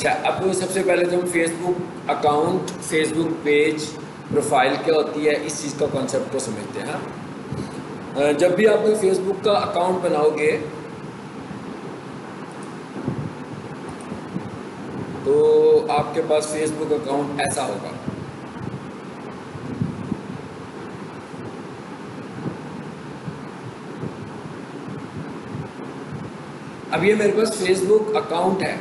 अच्छा, अब सबसे पहले तो हम Facebook account, Facebook page, profile क्या होती है, इस चीज़ का कॉन्सेप्ट को समझते हैं। जब भी आप कोई फेसबुक का अकाउंट बनाओगे तो आपके पास फेसबुक अकाउंट ऐसा होगा। अब ये मेरे पास फेसबुक अकाउंट है,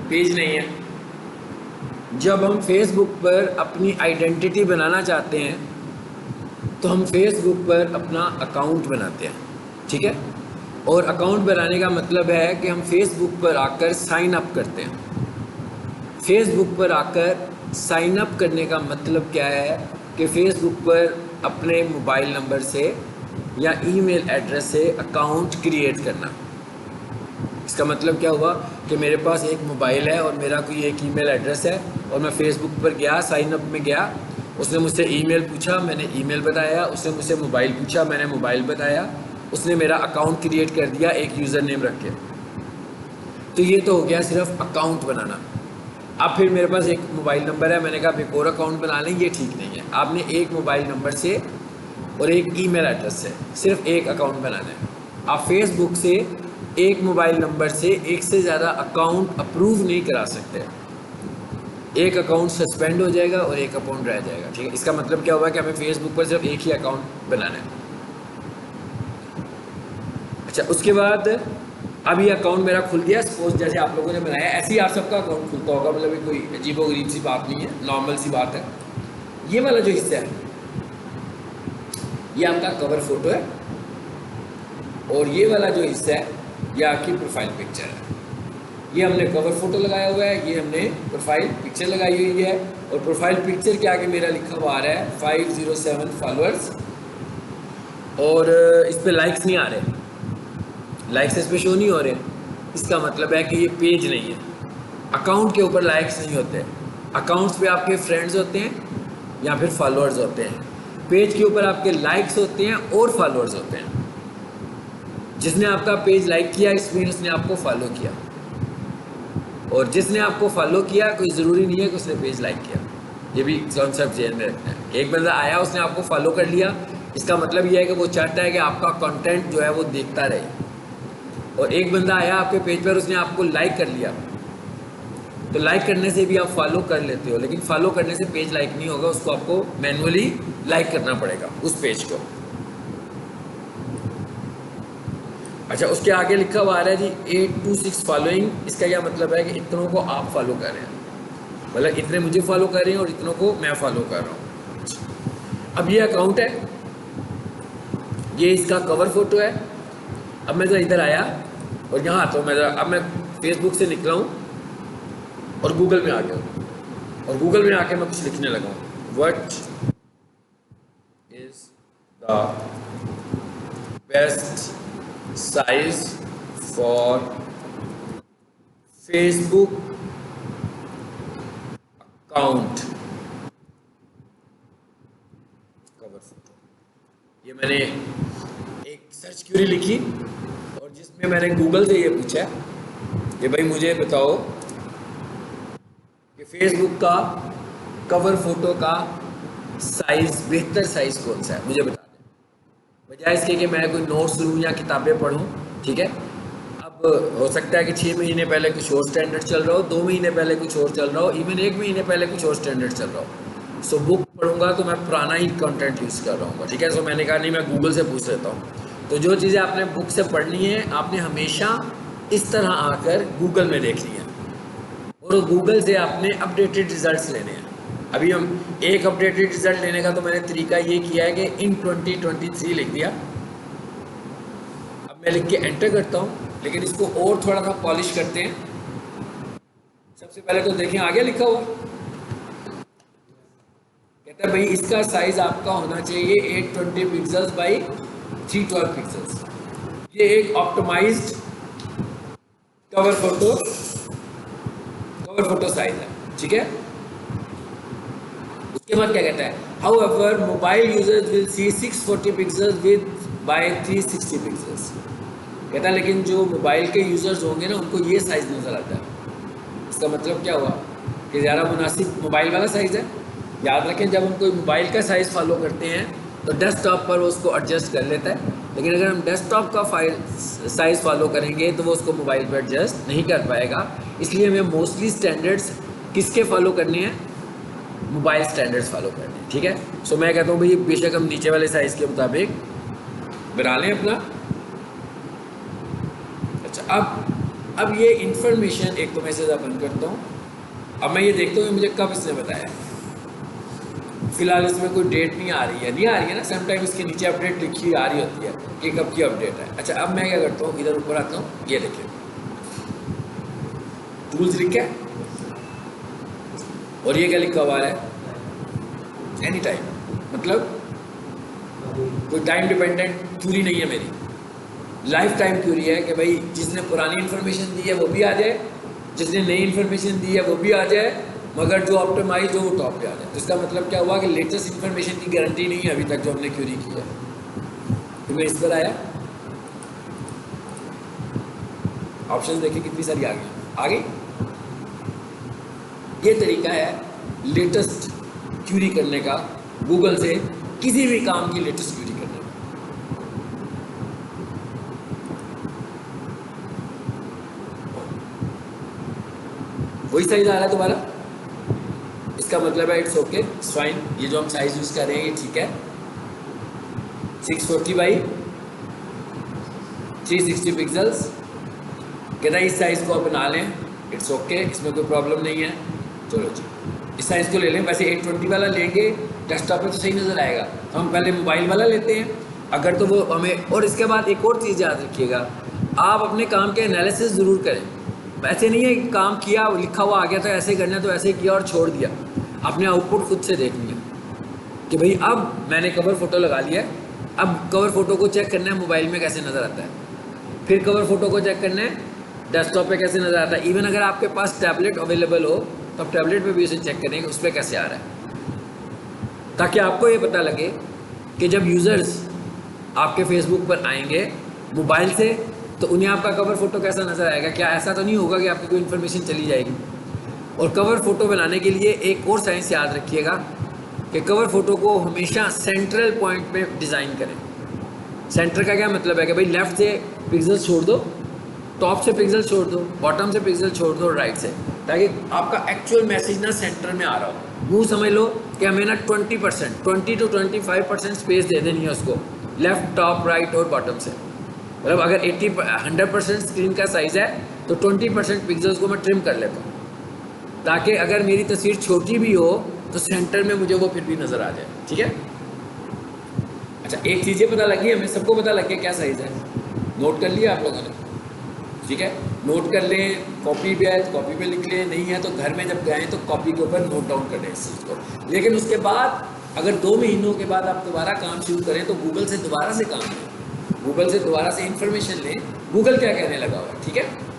पेज नहीं है। जब हम फेसबुक पर अपनी आइडेंटिटी बनाना चाहते हैं तो हम फेसबुक पर अपना अकाउंट बनाते हैं, ठीक है। और अकाउंट बनाने का मतलब है कि हम फेसबुक पर आकर साइन अप करते हैं। फेसबुक पर आकर साइन अप करने का मतलब क्या है कि फेसबुक पर अपने मोबाइल नंबर से या ईमेल एड्रेस से अकाउंट क्रिएट करना। इसका मतलब क्या हुआ कि मेरे पास एक मोबाइल है और मेरा कोई एक ईमेल एड्रेस है और मैं फेसबुक पर गया, साइन अप में गया, उसने मुझसे ईमेल पूछा, मैंने ईमेल बताया, उसने मुझसे मोबाइल पूछा, मैंने मोबाइल बताया, उसने मेरा अकाउंट क्रिएट कर दिया एक यूज़र नेम रख के। तो ये तो हो गया सिर्फ अकाउंट बनाना। अब फिर मेरे पास एक मोबाइल नंबर है, मैंने कहा एक और अकाउंट बना लें, ये ठीक नहीं है। आपने एक मोबाइल नंबर से और एक ईमेल एड्रेस से सिर्फ एक अकाउंट बनाना है। आप फेसबुक से एक मोबाइल नंबर से एक से ज़्यादा अकाउंट अप्रूव नहीं करा सकते। एक अकाउंट सस्पेंड हो जाएगा और एक अकाउंट रह जाएगा, ठीक है। इसका मतलब क्या हुआ कि हमें फेसबुक पर सिर्फ एक ही अकाउंट बनाना है। अच्छा, उसके बाद अब ये अकाउंट मेरा खुल गया। सपोज जैसे आप लोगों ने बनाया, ऐसे ही आप सबका अकाउंट खुलता होगा, मतलब ये कोई अजीबोगरीब सी बात नहीं है, नॉर्मल सी बात है। ये वाला जो हिस्सा है ये आपका कवर फोटो है और ये वाला जो हिस्सा है ये आपकी प्रोफाइल पिक्चर है। ये हमने कवर फोटो लगाया हुआ है, ये हमने प्रोफाइल पिक्चर लगाई हुई है। और प्रोफाइल पिक्चर के आगे मेरा लिखा हुआ आ रहा है 507 फॉलोअर्स, और इस पर लाइक्स नहीं आ रहे, लाइक्स इस पर शो नहीं हो रहे। इसका मतलब है कि ये पेज नहीं है। अकाउंट के ऊपर लाइक्स नहीं होते, अकाउंट्स पे आपके फ्रेंड्स होते हैं या फिर फॉलोअर्स होते हैं। पेज के ऊपर आपके लाइक्स होते हैं और फॉलोअर्स होते हैं। जिसने आपका पेज लाइक किया इसमें उसने आपको फॉलो किया, और जिसने आपको फॉलो किया कोई ज़रूरी नहीं है कि उसने पेज लाइक किया। ये भी कॉन्सेप्ट जेल में रखना है। एक बंदा आया, उसने आपको फॉलो कर लिया, इसका मतलब ये है कि वो चाहता है कि आपका कंटेंट जो है वो देखता रहे। और एक बंदा आया आपके पेज पर, उसने आपको लाइक कर लिया, तो लाइक करने से भी आप फॉलो कर लेते हो, लेकिन फॉलो करने से पेज लाइक नहीं होगा, उसको आपको मैनुअली लाइक करना पड़ेगा उस पेज को। अच्छा, उसके आगे लिखा हुआ आ रहा है जी 826 फॉलोइंग। इसका क्या मतलब है कि इतनों को आप फॉलो कर रहे हैं, मतलब इतने मुझे फॉलो कर रहे हैं और इतनों को मैं फॉलो कर रहा हूँ। अब ये अकाउंट है, ये इसका कवर फोटो है। अब मैं जरा इधर आया और यहाँ आता हूँ, अब मैं फेसबुक से निकला हूँ और गूगल में आ गया हूँ, और गूगल में आके मैं कुछ लिखने लगा हूँ। What is the best size for Facebook account cover photo. ये मैंने एक सर्च क्वेरी लिखी और जिसमें मैंने गूगल से ये पूछा कि भाई मुझे बताओ कि फेसबुक का कवर फोटो का साइज, बेहतर साइज कौन सा है, मुझे बता दें, बजाय इसके कि मैं कोई नोट्स लूँ या किताबें पढूं, ठीक है। अब हो सकता है कि 6 महीने पहले कुछ और स्टैंडर्ड चल रहा हो, 2 महीने पहले कुछ और चल रहा हो, इवन 1 महीने पहले कुछ और स्टैंडर्ड चल रहा हो। सो बुक पढ़ूंगा तो मैं पुराना ही कंटेंट यूज़ कर रहा हूँ, ठीक है। सो मैंने कहा नहीं, मैं गूगल से पूछ लेता हूँ। तो जो चीज़ें आपने बुक से पढ़नी है आपने हमेशा इस तरह आकर गूगल में देखनी है, और गूगल से आपने अपडेटेड रिजल्ट्स लेने हैं। अभी हम एक अपडेटेड रिजल्ट लेने का तो मैंने तरीका ये किया है कि इन 2023 लिख दिया। अब मैं लिख के एंटर करता हूँ, लेकिन इसको और थोड़ा सा पॉलिश करते हैं। सबसे पहले तो देखें आगे लिखा हुआ कहता है भाई इसका साइज आपका होना चाहिए 820 पिक्सल्स बाई 312 पिक्सल्स। ये एक ऑप्टिमाइज्ड कवर फोटो साइज है, ठीक है। उसके बाद क्या कहता है, however mobile users will see 640 pixels with by 360 pixels. कहता है लेकिन जो मोबाइल के यूजर्स होंगे ना उनको ये साइज नजर आता है, इसका मतलब क्या हुआ कि ज़्यादा मुनासिब मोबाइल वाला साइज़ है। याद रखें, जब हम कोई मोबाइल का साइज़ फॉलो करते हैं तो डेस्कटॉप पर वो उसको एडजस्ट कर लेता है, लेकिन अगर हम डेस्कटॉप का साइज़ फॉलो करेंगे तो वो उसको मोबाइल पर एडजस्ट नहीं कर पाएगा। इसलिए हमें मोस्टली स्टैंडर्ड्स किसके फॉलो करने हैं, मोबाइल स्टैंडर्ड्स फॉलो करने हैं। ठीक है, सो मैं कहता हूँ भाई बेशक हम नीचे वाले साइज़ के मुताबिक बना लें अपना। अच्छा, अब ये इंफॉर्मेशन एक तो मैं इसे ज़्यादा बंद करता हूँ। अब मैं ये देखता हूँ कि मुझे कब इसने बताया। फिलहाल इसमें कोई डेट नहीं आ रही है ना, समटाइम इसके नीचे अपडेट लिखी हुई आ रही होती है कि कब की अपडेट है। अच्छा, अब मैं क्या करता हूँ, इधर ऊपर आता हूँ, ये देखिए टूल्स लिखा है और ये क्या लिखा हुआ है, एनी टाइम। मतलब कोई टाइम डिपेंडेंट क्यूरी नहीं है मेरी, लाइफ टाइम क्यूरी है कि भाई जिसने पुरानी इन्फॉर्मेशन दी है वो भी आ जाए, जिसने नई इन्फॉर्मेशन दी है वो भी आ जाए, मगर जो ऑप्टिमाइज हो वो टॉप पे आ जाए। तो इसका मतलब क्या हुआ कि लेटेस्ट इन्फॉर्मेशन की गारंटी नहीं है अभी तक जो हमने क्यूरी की है। तो मैं इस पर आया, ऑप्शन देखिए कितनी सारी आ गई। ये तरीका है लेटेस्ट क्यूरी करने का, गूगल से किसी भी काम की लेटेस्ट क्यूरी करने का। वही साइज आ रहा है दोबारा, इसका मतलब है इट्स ओके, इट्स फाइन। ये जो हम साइज यूज कर रहे हैं ये ठीक है। 640 बाई 360 पिक्सल्स, कहता है इस साइज को आप बना लें, इट्स ओके, इसमें कोई प्रॉब्लम नहीं है। चलो जी, इस साइज को ले लें। वैसे 820 वाला लेंगे डेस्कटॉप पे तो सही नज़र आएगा, तो हम पहले मोबाइल वाला लेते हैं अगर तो वो हमें। और इसके बाद एक और चीज़ याद रखिएगा, आप अपने काम के एनालिसिस ज़रूर करें। ऐसे नहीं है कि काम किया लिखा हुआ आ गया तो ऐसे करना है तो ऐसे किया और छोड़ दिया। अपने आउटपुट खुद से देखनी है कि भाई अब मैंने कवर फोटो लगा लिया है, अब कवर फोटो को चेक करना है मोबाइल में कैसे नज़र आता है, फिर कवर फोटो को चेक करना है डेस्कटॉप पे कैसे नज़र आता है। इवन अगर आपके पास टैबलेट अवेलेबल हो तो आप टैबलेट पे भी उसे चेक करेंगे उस पर कैसे आ रहा है, ताकि आपको ये पता लगे कि जब यूज़र्स आपके फेसबुक पर आएंगे मोबाइल से तो उन्हें आपका कवर फोटो कैसा नज़र आएगा। क्या ऐसा तो नहीं होगा कि आपकी कोई इन्फॉर्मेशन चली जाएगी। और कवर फोटो बनाने के लिए एक और साइंस याद रखिएगा कि कवर फोटो को हमेशा सेंट्रल पॉइंट पे डिज़ाइन करें। सेंटर का क्या मतलब है कि भाई लेफ़्ट से पिक्सल छोड़ दो, टॉप से पिक्सल छोड़ दो, बॉटम से पिक्सल छोड़ दो, राइट से, ताकि आपका एक्चुअल मैसेज ना सेंटर में आ रहा हो। यूँ समझ लो कि हमें ना 20% 20 to 25% स्पेस दे देनी है उसको, लेफ़्ट, टॉप, राइट और बॉटम से। मतलब अगर 100% स्क्रीन का साइज़ है तो 20% पिक्सल्स को मैं ट्रिम कर लेता हूँ, ताकि अगर मेरी तस्वीर छोटी भी हो तो सेंटर में मुझे वो फिर भी नज़र आ जाए। ठीक है। अच्छा, एक चीज़ ये पता लगी हमें, सबको पता लग गया क्या साइज़ है, नोट कर लिया आप लोगों ने। ठीक है, नोट कर लें, कॉपी पे है तो कॉपी पे लिख लें, नहीं है तो घर में जब गए तो कॉपी के ऊपर नोट डाउन कर लें इस चीज़ को। लेकिन उसके बाद अगर 2 महीनों के बाद आप दोबारा काम शुरू करें तो गूगल से दोबारा से काम लें, गूगल से दोबारा से इंफॉर्मेशन लें, गूगल क्या कहने लगा हुआ है। ठीक है।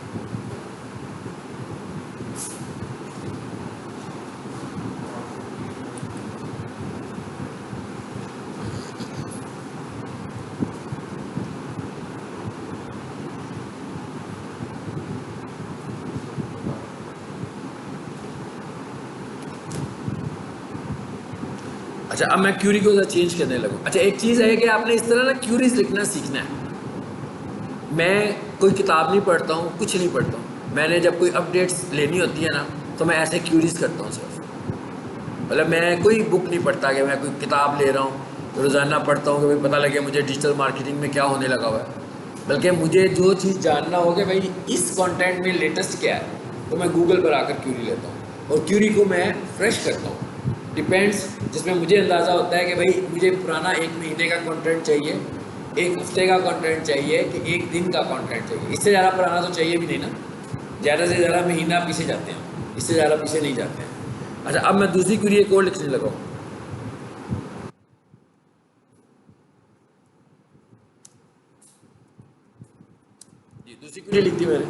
अच्छा, अब मैं क्यूरी को चेंज करने लगूँ। अच्छा, एक चीज़ है कि आपने इस तरह ना क्यूरीज लिखना सीखना है। मैं कोई किताब नहीं पढ़ता हूँ, कुछ नहीं पढ़ता हूँ। मैंने जब कोई अपडेट्स लेनी होती है ना तो मैं ऐसे क्यूरीज करता हूँ सिर्फ। मतलब मैं कोई बुक नहीं पढ़ता कि मैं कोई किताब ले रहा हूँ तो रोज़ाना पढ़ता हूँ कि भाई पता लगे मुझे डिजिटल मार्केटिंग में क्या होने लगा हुआ है। बल्कि मुझे जो चीज़ जानना हो कि भाई इस कंटेंट में लेटेस्ट क्या है तो मैं गूगल पर आकर क्यूरी लेता हूँ और क्यूरी को मैं फ्रेश करता हूँ। डिपेंड्स, जिसमें मुझे अंदाज़ा होता है कि भाई मुझे पुराना 1 महीने का कंटेंट चाहिए, 1 हफ्ते का कंटेंट चाहिए कि 1 दिन का कंटेंट चाहिए। इससे ज़्यादा पुराना तो चाहिए भी नहीं ना, ज़्यादा से ज़्यादा महीना पीछे जाते हैं, इससे ज़्यादा पीछे नहीं जाते हैं। अच्छा, अब मैं दूसरी क्यूरी एक और लिखने लगा हूँ। जी, दूसरी क्यूरी लिख दी मैंने,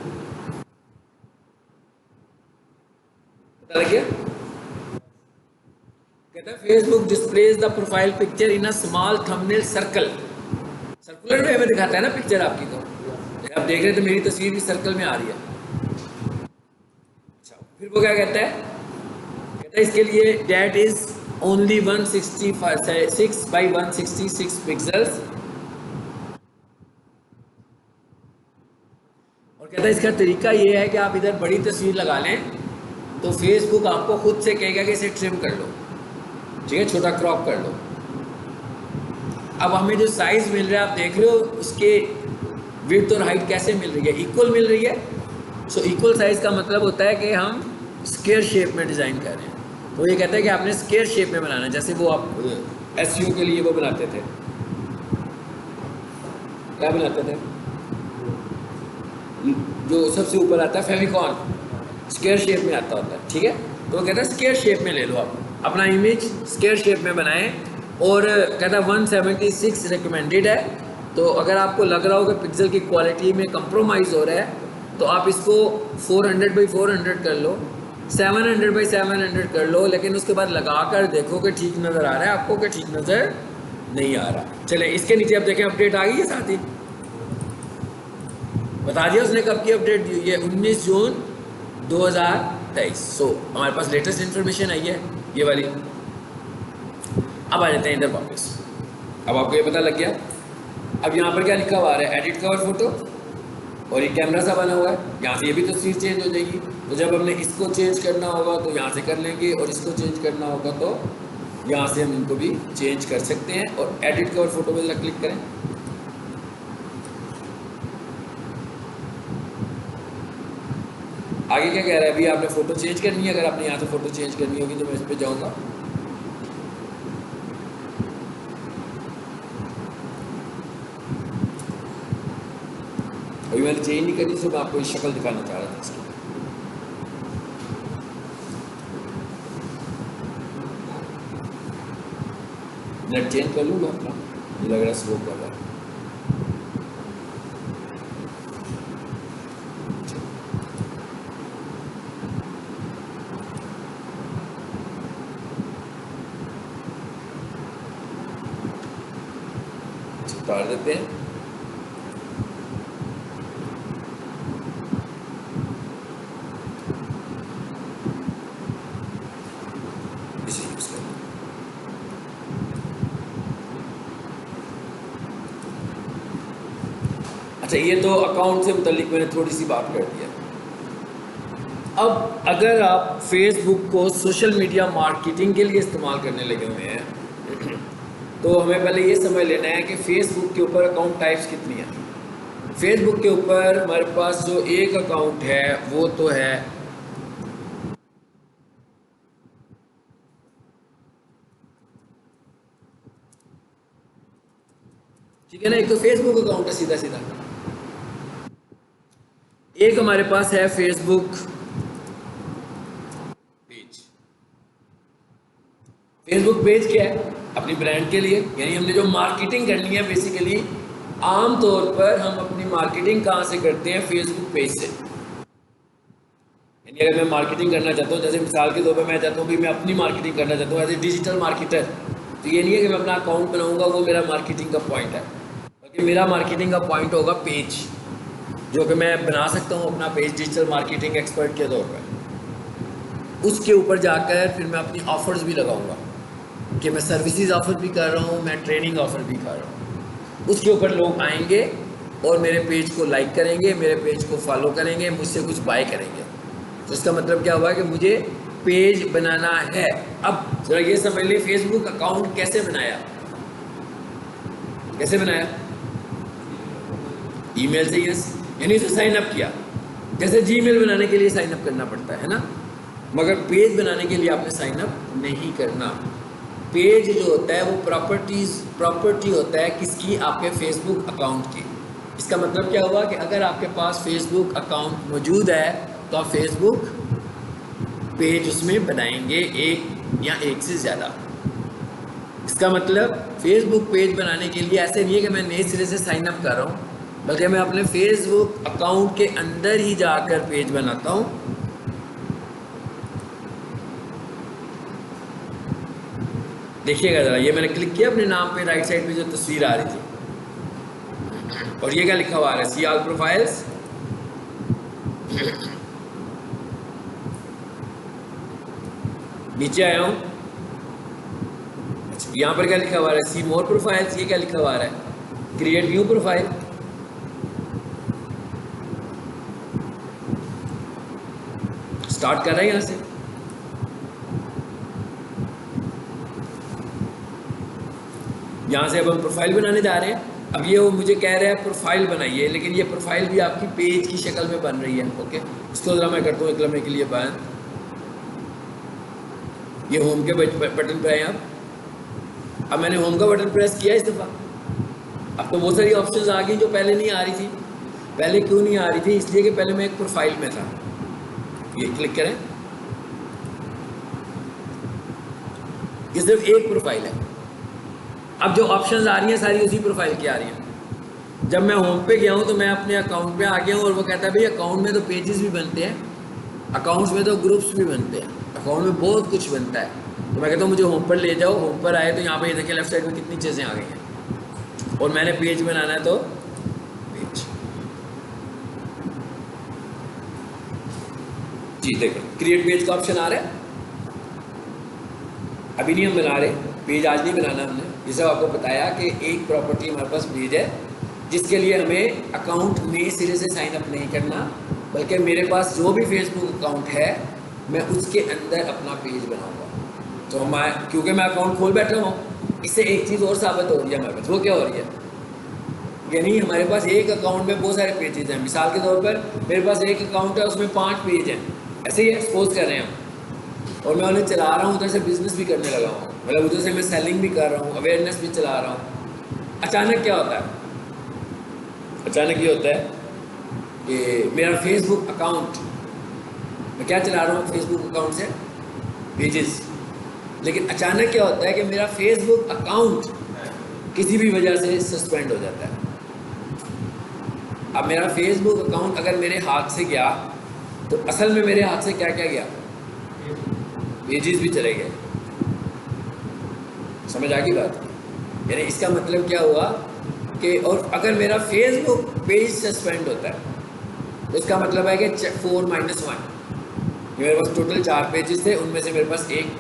पता लग गया। कहता है Facebook displays the profile picture in a small thumbnail circle. Circular way में दिखाता है ना पिक्चर आपकी, तो आप देख रहे हैं तो मेरी तस्वीर भी सर्कल में आ रही है। अच्छा, फिर वो क्या कहता है, इसके लिए that is only 166 by 166 pixels, और कहता है इसका तरीका ये है कि आप इधर बड़ी तस्वीर लगा लें तो फेसबुक आपको खुद से कहेगा कि इसे ट्रिम कर लो, ठीक है, छोटा क्रॉप कर लो। अब हमें जो साइज मिल रहा है आप देख रहे हो, उसके विड्थ और हाइट कैसे मिल रही है, इक्वल मिल रही है। सो इक्वल साइज का मतलब होता है कि हम स्क्वायर शेप में डिज़ाइन कर रहे हैं। तो ये कहता है कि आपने स्क्वायर शेप में बनाना है, जैसे वो आप एसईओ के लिए वो बनाते थे, क्या बनाते थे, जो सबसे ऊपर आता है फेविकॉन, स्क्वायर शेप में आता होता है, ठीक है। तो वो कहता है स्क्वायर शेप में ले लो, आप अपना इमेज स्क्वायर शेप में बनाएं। और कहता है 176 रिकमेंडेड है। तो अगर आपको लग रहा हो कि पिक्सल की क्वालिटी में कंप्रोमाइज़ हो रहा है तो आप इसको 400 बाई 400 कर लो, 700 बाई 700 कर लो, लेकिन उसके बाद लगा कर देखो कि ठीक नज़र आ रहा है आपको कि ठीक नज़र नहीं आ रहा। चले इसके नीचे आप देखें अपडेट आ गई है, साथ ही बता दिया उसने कब की अपडेट दी, ये 19 जून 2023। सो हमारे पास लेटेस्ट इन्फॉर्मेशन आई है ये वाली। अब आ जाते हैं इधर वापस। अब आपको ये पता लग गया। अब यहाँ पर क्या लिखा हुआ है, एडिट कवर फोटो, और ये कैमरा सा बना हुआ है, यहाँ से ये भी तस्वीर चेंज हो जाएगी। तो जब हमने इसको चेंज करना होगा तो यहाँ से कर लेंगे, और इसको चेंज करना होगा तो यहाँ से हम इनको भी चेंज कर सकते हैं। और एडिट कवर फोटो में क्लिक करें। आगे क्या कह रहा है, अभी आपने फ़ोटो चेंज करनी है। अगर आपने यहाँ से फ़ोटो चेंज करनी होगी तो मैं इस पर जाऊँगा, अभी मैंने चेंज नहीं करी, सिर्फ आपको शक्ल दिखाना चाह रहा था इसकी। नेट चेंज कर लूँगा अपना, मुझे लग रहा है स्लो कर रहा है। उतार देते हैं। इसे यूज करें। अच्छा, ये तो अकाउंट से मुतालिक मैंने थोड़ी सी बात कर दी है। अब अगर आप फेसबुक को सोशल मीडिया मार्केटिंग के लिए इस्तेमाल करने लगे हुए हैं तो हमें पहले ये समझ लेना है कि फेसबुक के ऊपर अकाउंट टाइप्स कितनी हैं। फेसबुक के ऊपर हमारे पास जो एक अकाउंट है वो तो है ठीक है ना, एक तो फेसबुक अकाउंट है सीधा सीधा। एक हमारे पास है फेसबुक पेज। फेसबुक पेज क्या है, अपनी ब्रांड के लिए, यानी हमने जो मार्केटिंग करनी है बेसिकली आम तौर पर हम अपनी मार्केटिंग कहाँ से करते हैं, फेसबुक पेज से। यानी अगर मैं मार्केटिंग करना चाहता हूँ, जैसे मिसाल के तौर पर मैं चाहता हूँ कि मैं अपनी मार्केटिंग करना चाहता हूँ एज ए डिजिटल मार्केटर, तो ये नहीं है कि मैं अपना अकाउंट बनाऊंगा वो मेरा मार्केटिंग का पॉइंट है, बल्कि मेरा मार्केटिंग का पॉइंट होगा पेज, जो कि मैं बना सकता हूँ अपना पेज डिजिटल मार्केटिंग एक्सपर्ट के तौर पर। उसके ऊपर जाकर फिर मैं अपनी ऑफर्स भी लगाऊंगा कि मैं सर्विसेज ऑफर भी कर रहा हूँ, मैं ट्रेनिंग ऑफर भी कर रहा हूँ। उसके ऊपर लोग आएंगे और मेरे पेज को लाइक करेंगे, मेरे पेज को फॉलो करेंगे, मुझसे कुछ बाय करेंगे। तो इसका मतलब क्या हुआ कि मुझे पेज बनाना है। अब जरा ये समझ लीजिए फेसबुक अकाउंट कैसे बनाया, कैसे बनाया, ईमेल से, यस, यानी इसे साइन अप किया, जैसे जीमेल बनाने के लिए साइन अप करना पड़ता है ना, मगर पेज बनाने के लिए आपने साइन अप नहीं करना। पेज जो होता है वो प्रॉपर्टी होता है किसकी, आपके फेसबुक अकाउंट की। इसका मतलब क्या हुआ कि अगर आपके पास फेसबुक अकाउंट मौजूद है तो आप फेसबुक पेज उसमें बनाएंगे, एक या एक से ज़्यादा। इसका मतलब फेसबुक पेज बनाने के लिए ऐसे नहीं है कि मैं नए सिरे से साइन अप कर रहा हूँ, बल्कि मैं अपने फेसबुक अकाउंट के अंदर ही जाकर पेज बनाता हूँ। देखिएगा ज़रा, ये मैंने क्लिक किया अपने नाम पे, राइट साइड पे जो तस्वीर आ रही थी, और ये क्या लिखा हुआ है, सी ऑल प्रोफाइल्स। नीचे आया हूँ, अच्छा यहाँ पर क्या लिखा हुआ है, सी मोर प्रोफाइल्स, ये क्या लिखा हुआ है, क्रिएट न्यू प्रोफाइल। स्टार्ट कर रहे हैं यहाँ से, यहाँ से अब हम प्रोफाइल बनाने जा रहे हैं। अब ये वो मुझे कह रहा है प्रोफाइल बनाइए, लेकिन ये प्रोफाइल भी आपकी पेज की शक्ल में बन रही है। ओके, इसको ज़रा मैं करता हूँ एक लम्हे के लिए बंद। ये होम के बटन पे आए आप। अब मैंने होम का बटन प्रेस किया इस दफ़ा, अब तो बहुत सारी ऑप्शंस आ गई जो पहले नहीं आ रही थी। पहले क्यों नहीं आ रही थी? इसलिए कि पहले मैं एक प्रोफाइल में था। ये क्लिक करें, ये सिर्फ एक प्रोफाइल है। अब जो ऑप्शंस आ रही हैं सारी उसी प्रोफाइल की आ रही हैं। जब मैं होम पे गया हूँ तो मैं अपने अकाउंट पे आ गया हूँ और वो कहता है भाई अकाउंट में तो पेजेस भी बनते हैं, अकाउंट्स में तो ग्रुप्स भी बनते हैं, अकाउंट में बहुत कुछ बनता है। तो मैं कहता हूँ मुझे होम पर ले जाओ। होम पर आए तो यहाँ पे देखिए लेफ्ट साइड में कितनी चीज़ें आ गई हैं, और मैंने पेज बनाना है तो पेज, जी देखो क्रिएट पेज का ऑप्शन आ रहा है। अभी नहीं हम बना रहे पेज, आज नहीं बनाना हमने। जैसे आपको बताया कि एक प्रॉपर्टी हमारे पास पेज है जिसके लिए हमें अकाउंट में सिरे से साइन अप नहीं करना, बल्कि मेरे पास जो भी फेसबुक अकाउंट है मैं उसके अंदर अपना पेज बनाऊंगा। तो मैं क्योंकि मैं अकाउंट खोल बैठा हूँ, इससे एक चीज़ और साबित हो रही है हमारे पास। वो क्या हो रही है? यानी हमारे पास एक अकाउंट में बहुत सारे पेजेस हैं। मिसाल के तौर पर मेरे पास एक अकाउंट है, उसमें 5 पेज हैं, ऐसे ही सपोज कर रहे हैं हम, और मैं उन्हें चला रहा हूँ, उधर से बिजनेस भी करने लगा हूँ, मतलब उधर से मैं सेलिंग भी कर रहा हूँ, अवेयरनेस भी चला रहा हूँ। अचानक क्या होता है? अचानक ये होता है कि मेरा फेसबुक अकाउंट, मैं क्या चला रहा हूँ फेसबुक अकाउंट से? पेजेस। लेकिन अचानक क्या होता है कि मेरा फेसबुक अकाउंट किसी भी वजह से सस्पेंड हो जाता है। अब मेरा फेसबुक अकाउंट अगर मेरे हाथ से गया तो असल में मेरे हाथ से क्या क्या गया? पेजेस भी चले गए। समझ आ गई बात? यानी इसका मतलब क्या हुआ कि, और अगर मेरा फेसबुक पेज सस्पेंड होता है तो इसका मतलब है कि 4-1, मेरे पास टोटल 4 पेजेस थे, उनमें से मेरे पास एक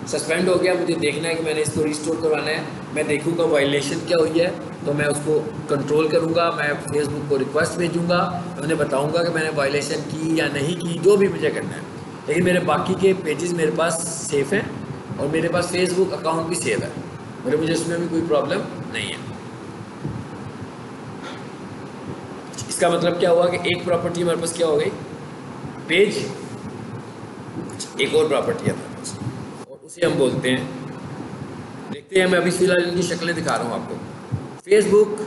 सस्पेंड हो गया। मुझे देखना है कि मैंने इसको रिस्टोर करवाना है। मैं देखूंगा वायलेशन क्या हुई है तो मैं उसको कंट्रोल करूंगा। मैं फेसबुक को रिक्वेस्ट भेजूंगा, मैं उन्हें बताऊंगा कि मैंने वायलेशन की या नहीं की, जो भी मुझे करना है। लेकिन मेरे बाकी के पेजेस मेरे पास सेफ़ हैं और मेरे पास फेसबुक अकाउंट भी सेव है, मेरे मुझे इसमें भी कोई प्रॉब्लम नहीं है। इसका मतलब क्या हुआ कि एक प्रॉपर्टी हमारे पास क्या हो गई? पेज। एक और प्रॉपर्टी है हमारे पास और उसे हम बोलते हैं, देखते हैं, मैं अभी फिलहाल इनकी शक्लें दिखा रहा हूँ आपको। फेसबुक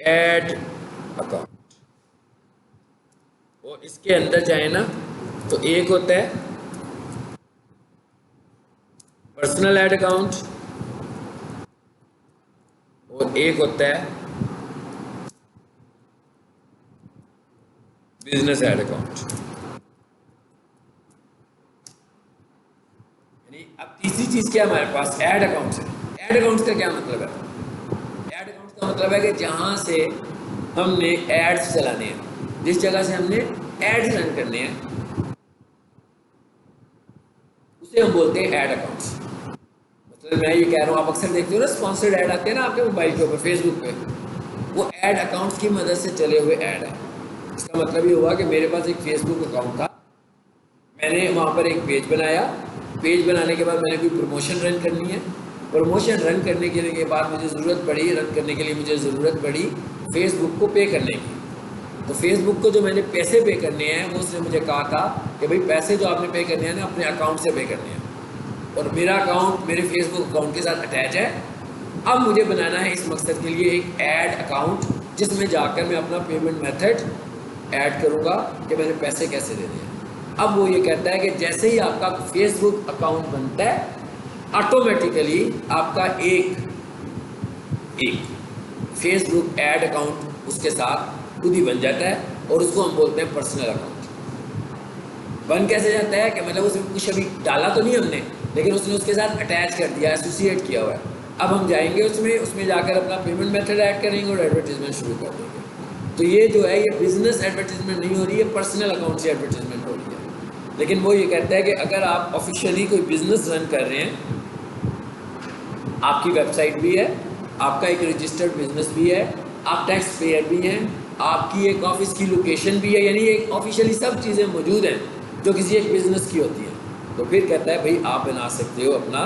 ऐड अकाउंट, और इसके अंदर जाए ना तो एक होता है पर्सनल ऐड अकाउंट और एक होता है बिजनेस ऐड अकाउंट। यानी अब तीसरी चीज क्या है हमारे पास? ऐड अकाउंट है। ऐड अकाउंट का क्या मतलब है? ऐड अकाउंट का मतलब है कि जहां से हमने एड्स चलाने हैं, जिस जगह से हमने एड्स रन करने हैं, उसे हम बोलते हैं ऐड अकाउंट्स। मतलब मैं ये कह रहा हूँ, आप अक्सर देखते हो ना स्पॉन्सर्ड ऐड आते हैं ना आपके मोबाइल के ऊपर, फेसबुक पे, वो ऐड अकाउंट्स की मदद से चले हुए ऐड है। इसका मतलब ये हुआ कि मेरे पास एक फेसबुक अकाउंट था, मैंने वहाँ पर एक पेज बनाया, पेज बनाने के बाद मैंने कोई प्रमोशन रन करनी है, प्रमोशन रन करने के बाद मुझे ज़रूरत पड़ी, रन करने के लिए मुझे ज़रूरत पड़ी फेसबुक को पे करने की। तो फेसबुक को जो मैंने पैसे पे करने हैं वो उसने मुझे कहा था कि भाई पैसे जो आपने पे करने हैं ना अपने अकाउंट से पे करने हैं, और मेरा अकाउंट मेरे फेसबुक अकाउंट के साथ अटैच है। अब मुझे बनाना है इस मकसद के लिए एक ऐड अकाउंट जिसमें जाकर मैं अपना पेमेंट मेथड ऐड करूँगा कि मैंने पैसे कैसे देने हैं। अब वो ये कहता है कि जैसे ही आपका फेसबुक अकाउंट बनता है ऑटोमेटिकली आपका एक फेसबुक ऐड अकाउंट उसके साथ खुद ही बन जाता है, और उसको हम बोलते हैं पर्सनल अकाउंट। बन कैसे जाता है कि मतलब उसमें कुछ अभी डाला तो नहीं हमने, लेकिन उसने उसके साथ अटैच कर दिया, एसोसिएट किया हुआ है। अब हम जाएंगे उसमें जाकर अपना पेमेंट मेथड ऐड करेंगे और एडवर्टीजमेंट शुरू कर देंगे। तो ये जो है ये बिजनेस एडवर्टीजमेंट नहीं हो रही है, पर्सनल अकाउंट से एडवर्टीजमेंट हो रही है। लेकिन वो ये कहता है कि अगर आप ऑफिशियली कोई बिजनेस रन कर रहे हैं, आपकी वेबसाइट भी है, आपका एक रजिस्टर्ड बिजनेस भी है, आप टैक्स पेयर भी हैं, आपकी एक ऑफिस की लोकेशन भी है, यानी एक ऑफिशियली सब चीज़ें मौजूद हैं जो किसी एक बिजनेस की होती हैं, तो फिर कहता है भाई आप बना सकते हो अपना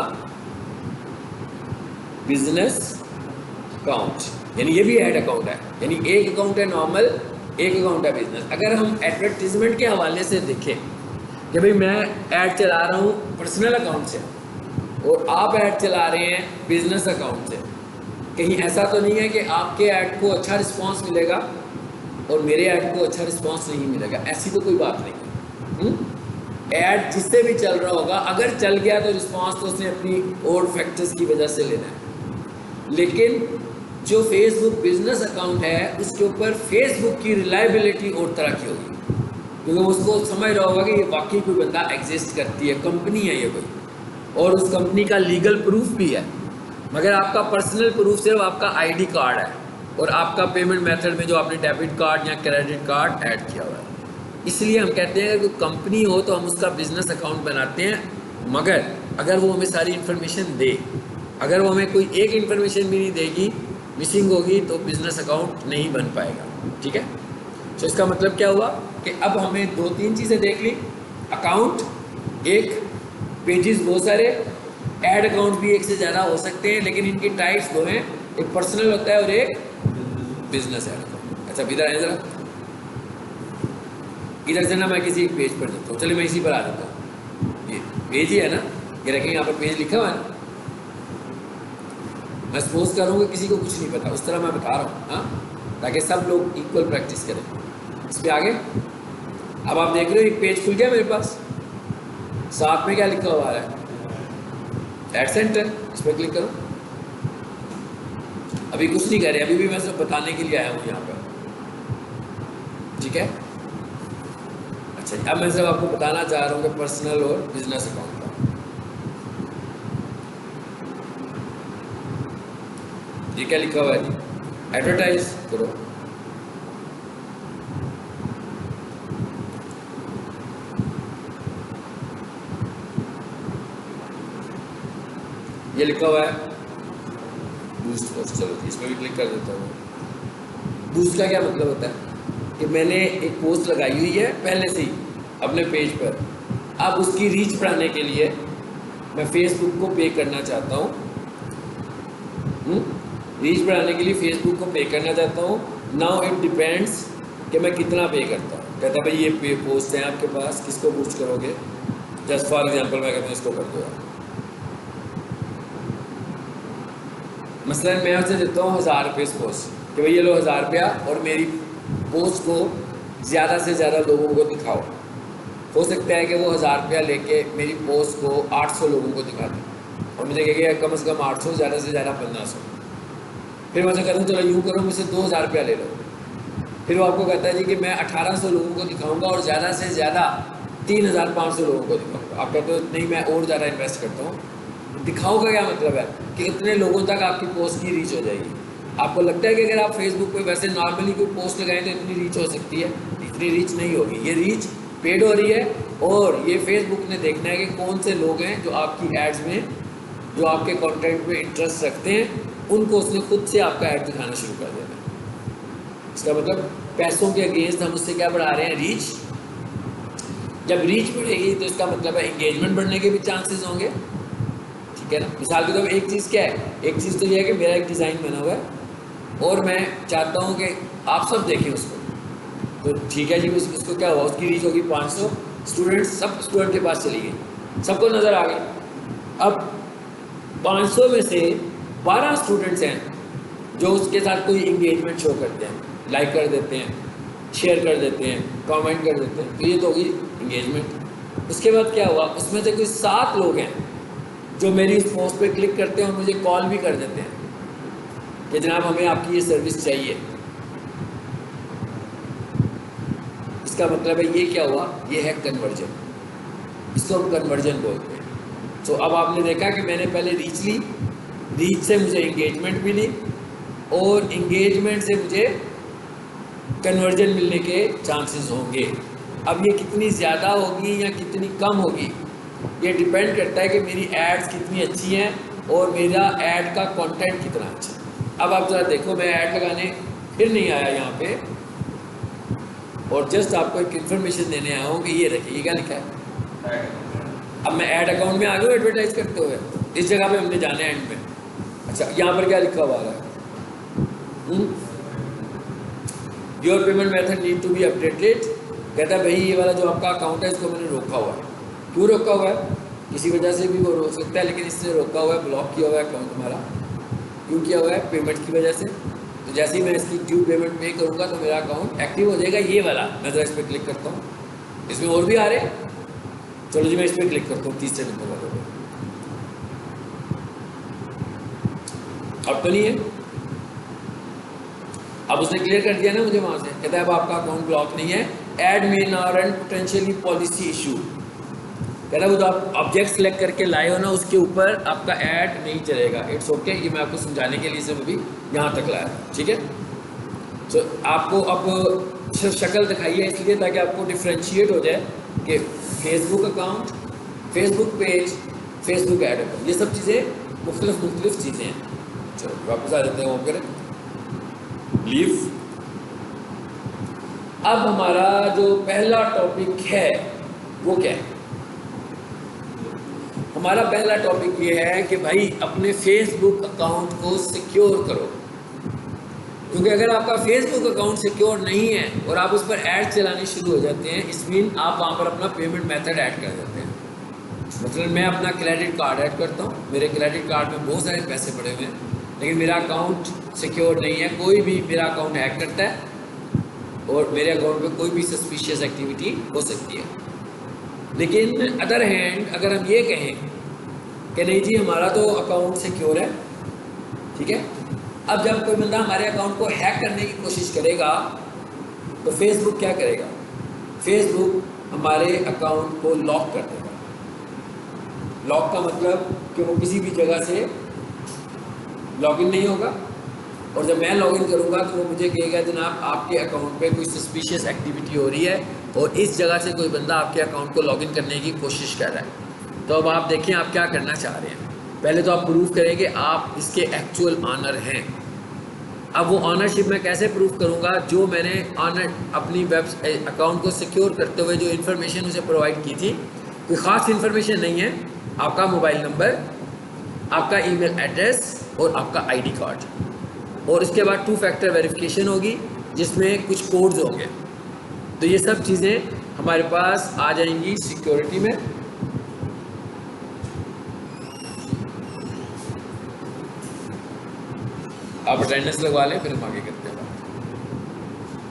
बिजनेस अकाउंट, यानी ये भी ऐड अकाउंट है, यानी एक अकाउंट है नॉर्मल, एक अकाउंट है बिजनेस। अगर हम एडवर्टीजमेंट के हवाले से देखें कि भाई मैं ऐड चला रहा हूँ पर्सनल अकाउंट से और आप ऐड चला रहे हैं बिजनेस अकाउंट से, कहीं ऐसा तो नहीं है कि आपके ऐड को अच्छा रिस्पांस मिलेगा और मेरे ऐड को अच्छा रिस्पांस नहीं मिलेगा? ऐसी तो कोई बात नहीं। ऐड जिससे भी चल रहा होगा, अगर चल गया तो रिस्पांस तो उसने अपनी और फैक्टर्स की वजह से लेना है। लेकिन जो फेसबुक बिजनेस अकाउंट है उसके ऊपर फेसबुक की रिलायबिलिटी और तरह की होगी, क्योंकि उसको समझ रहा होगा कि ये वाकई कोई बंदा एग्जिस्ट करती है, कंपनी है ये कोई, और उस कंपनी का लीगल प्रूफ भी है। मगर आपका पर्सनल प्रूफ सिर्फ आपका आईडी कार्ड है और आपका पेमेंट मेथड में जो आपने डेबिट कार्ड या क्रेडिट कार्ड ऐड किया हुआ है। इसलिए हम कहते हैं कि कंपनी हो तो हम उसका बिजनेस अकाउंट बनाते हैं, मगर अगर वो हमें सारी इन्फॉर्मेशन दे, अगर वो हमें कोई एक इन्फॉर्मेशन भी नहीं देगी, मिसिंग होगी, तो बिजनेस अकाउंट नहीं बन पाएगा। ठीक है, तो इसका मतलब क्या हुआ कि अब हमें 2-3 चीज़ें देख ली, अकाउंट एक, पेजेस बहुत सारे, ऐड अकाउंट भी एक से ज़्यादा हो सकते हैं, लेकिन इनकी टाइप्स दो हैं, एक पर्सनल होता है और एक बिजनेस ऐड अकाउंट। अच्छा इधर आए ज़रा, इधर से ना मैं किसी एक पेज पर जाता हूँ, चलिए मैं इसी पर आ जाता हूँ, ये पेज ही है ना, ये रखें यहाँ पर पेज लिखा हुआ है ना, मैं सपोज कर रहा हूँ कि किसी को कुछ नहीं पता, उस तरह मैं बता रहा हूँ, हाँ, ताकि सब लोग इक्वल प्रैक्टिस करें। इस पर आगे अब आप देख रहे हो एक पेज खुल गया मेरे पास, साथ में क्या लिखा हुआ है, एड सेंटर, इस पर क्लिक करो। अभी कुछ नहीं कर रहे, अभी भी मैं सब बताने के लिए आया हूँ यहाँ पर, ठीक है। अच्छा अब मैं सब आपको बताना चाह रहा हूँ कि पर्सनल और बिजनेस अकाउंट का, ये क्या लिखा हुआ है जी, एडवर्टाइज करो। ये लिखा हुआ है बूस्ट पोस्ट, चलो इसमें भी क्लिक कर देता हूँ। बूस्ट का क्या मतलब होता है कि मैंने एक पोस्ट लगाई हुई है पहले से ही अपने पेज पर, अब उसकी रीच बढ़ाने के लिए मैं फेसबुक को पे करना चाहता हूँ, रीच बढ़ाने के लिए फेसबुक को पे करना चाहता हूँ। नाउ इट डिपेंड्स कि मैं कितना पे करता हूँ। कहता है भाई ये पे पोस्ट है आपके पास, किसको बूस्ट करोगे, जस्ट फॉर एग्जांपल मैं कहता हूँ इसको कर दो, मसलन मैं उसे देता हूँ 1000 रुपये पोस्ट कि भाई ये लो 1000 रुपया और मेरी पोस्ट को ज़्यादा से ज़्यादा लोगों को दिखाओ। हो सकता है कि वो 1000 रुपया लेके मेरी पोस्ट को 800 लोगों को दिखा दें और मुझे कहेगा कम से कम 800, ज़्यादा से ज़्यादा 1500। फिर मैं कहता हूँ चलो यूँ करो, मुझसे 2000 रुपया ले लो। फिर वो आपको कहता है जी कि मैं 1800 लोगों को दिखाऊँगा और ज़्यादा से ज़्यादा 3500 लोगों को दिखाऊँगा। आप कहते हो नहीं मैं और ज़्यादा इन्वेस्ट करता हूँ। दिखाओ का क्या मतलब है कि इतने लोगों तक आपकी पोस्ट की रीच हो जाएगी। आपको लगता है कि अगर आप फेसबुक पे वैसे नॉर्मली कोई पोस्ट लगाएं तो इतनी रीच हो सकती है? इतनी रीच नहीं होगी। ये रीच पेड हो रही है और ये फेसबुक ने देखना है कि कौन से लोग हैं जो आपकी एड्स में, जो आपके कंटेंट में इंटरेस्ट रखते हैं, उनको उसने खुद से आपका ऐड दिखाना शुरू कर देना है। इसका मतलब पैसों के अगेंस्ट हम उससे क्या बढ़ा रहे हैं, रीच। जब रीच बढ़ेगी तो इसका मतलब है इंगेजमेंट बढ़ने के भी चांसेस होंगे, ठीक है ना। मिसाल के तौर पर एक चीज़ क्या है, एक चीज़ तो ये है कि मेरा एक डिज़ाइन बना हुआ है और मैं चाहता हूँ कि आप सब देखें उसको, तो ठीक है जी, उसको क्या हुआ, उसकी रीच होगी 500 स्टूडेंट्स, सब स्टूडेंट के पास चली गई, सबको नज़र आ गई। अब 500 में से 12 स्टूडेंट्स हैं जो उसके साथ कोई इंगेजमेंट शो करते हैं, लाइक कर देते हैं, शेयर कर देते हैं, कमेंट कर देते हैं, तो ये तो होगी इंगेजमेंट। उसके बाद क्या हुआ, उसमें से कोई 7 लोग हैं जो मेरी इस पोस्ट पे क्लिक करते हैं और मुझे कॉल भी कर देते हैं कि जनाब हमें आपकी ये सर्विस चाहिए। इसका मतलब है ये क्या हुआ, ये है कन्वर्जन, इसको हम कन्वर्जन बोलते हैं। तो अब आपने देखा कि मैंने पहले रीच ली, रीच से मुझे इंगेजमेंट मिली और इंगेजमेंट से मुझे कन्वर्जन मिलने के चांसेस होंगे। अब ये कितनी ज़्यादा होगी या कितनी कम होगी, ये डिपेंड करता है कि मेरी एड्स कितनी अच्छी हैं और मेरा ऐड का कंटेंट कितना अच्छा है। अब आप ज़रा देखो, मैं ऐड लगाने फिर नहीं आया यहाँ पे, और जस्ट आपको एक इन्फॉर्मेशन देने आया हूँ कि ये रखिए, ये क्या लिखा है। अब मैं ऐड अकाउंट में आ गया एडवर्टाइज करते हुए, इस जगह पे हमने जाना है एंड में। अच्छा, यहाँ पर क्या लिखा हुआ है, your payment method need to be updated. कहता है भाई ये वाला जो आपका अकाउंट है इसको मैंने रोका हुआ है। क्यों रोका हुआ है? किसी वजह से भी वो रोक सकता है, लेकिन इससे रोका हुआ है, ब्लॉक किया हुआ है अकाउंट हमारा। क्यों किया हुआ है? पेमेंट की वजह से। तो जैसे ही मैं इसकी ड्यू पेमेंट पे करूँगा तो मेरा अकाउंट एक्टिव हो जाएगा, ये वाला। मैं ज़रा इस पर क्लिक करता हूँ, इसमें और भी आ रहे हैं। चलो जी, मैं इस पर क्लिक करता हूँ, 30 सेकंड वाले पे। अब तो नहीं है, अब उसने क्लियर कर दिया ना मुझे वहाँ से। कहता है अब आपका अकाउंट ब्लॉक नहीं है, ad may not run potentially policy issue. कहता है वो तो आप ऑब्जेक्ट सेलेक्ट करके लाए हो ना, उसके ऊपर आपका ऐड नहीं चलेगा। इट्स ओके, ये मैं आपको समझाने के लिए सिर्फ अभी यहाँ तक लाया, ठीक है। तो आपको अब सिर्फ शक्ल दिखाई है इसलिए ताकि आपको डिफ्रेंशिएट हो जाए कि Facebook account, Facebook page, Facebook ad, ये सब चीज़ें मुख्तलिफ चीज़ें हैं। चलो वापस आ जाते हैं होम करें, लीव। अब हमारा जो पहला टॉपिक है वो क्या है? हमारा पहला टॉपिक ये है कि भाई अपने फेसबुक अकाउंट को सिक्योर करो। क्योंकि अगर आपका फेसबुक अकाउंट सिक्योर नहीं है और आप उस पर ऐड चलाने शुरू हो जाते हैं, इस मीन आप वहाँ पर अपना पेमेंट मेथड ऐड कर देते हैं। मतलब मैं अपना क्रेडिट कार्ड ऐड करता हूँ, मेरे क्रेडिट कार्ड में बहुत सारे पैसे पड़े हुए हैं, लेकिन मेरा अकाउंट सिक्योर नहीं है। कोई भी मेरा अकाउंट हैक करता है और मेरे अकाउंट में कोई भी सस्पिशियस एक्टिविटी हो सकती है। लेकिन अदर हैंड अगर हम ये कहें कि नहीं जी हमारा तो अकाउंट सिक्योर है, ठीक है, अब जब कोई बंदा हमारे अकाउंट को हैक करने की कोशिश करेगा तो फेसबुक क्या करेगा? फेसबुक हमारे अकाउंट को लॉक कर देगा। लॉक का मतलब कि वो किसी भी जगह से लॉगिन नहीं होगा, और जब मैं लॉगिन करूंगा तो वो मुझे कहेगा जनाब आपके अकाउंट पे कोई सस्पिशियस एक्टिविटी हो रही है और इस जगह से कोई बंदा आपके अकाउंट को लॉगिन करने की कोशिश कर रहा है। तो अब आप देखें आप क्या करना चाह रहे हैं। पहले तो आप प्रूफ करें कि आप इसके एक्चुअल ऑनर हैं। अब वो ऑनरशिप मैं कैसे प्रूफ करूंगा? जो मैंने ऑनर अपनी वेब अकाउंट को सिक्योर करते हुए जो इन्फॉर्मेशन उसे प्रोवाइड की थी, कोई ख़ास इन्फॉर्मेशन नहीं है, आपका मोबाइल नंबर, आपका ईमेल एड्रेस और आपका आईडी कार्ड, और इसके बाद 2 फैक्टर वेरिफिकेशन होगी जिसमें कुछ कोड्स होंगे। तो ये सब चीज़ें हमारे पास आ जाएंगी सिक्योरिटी में। आप अटेंडेंस लगवा लें फिर हम आगे करते हैं।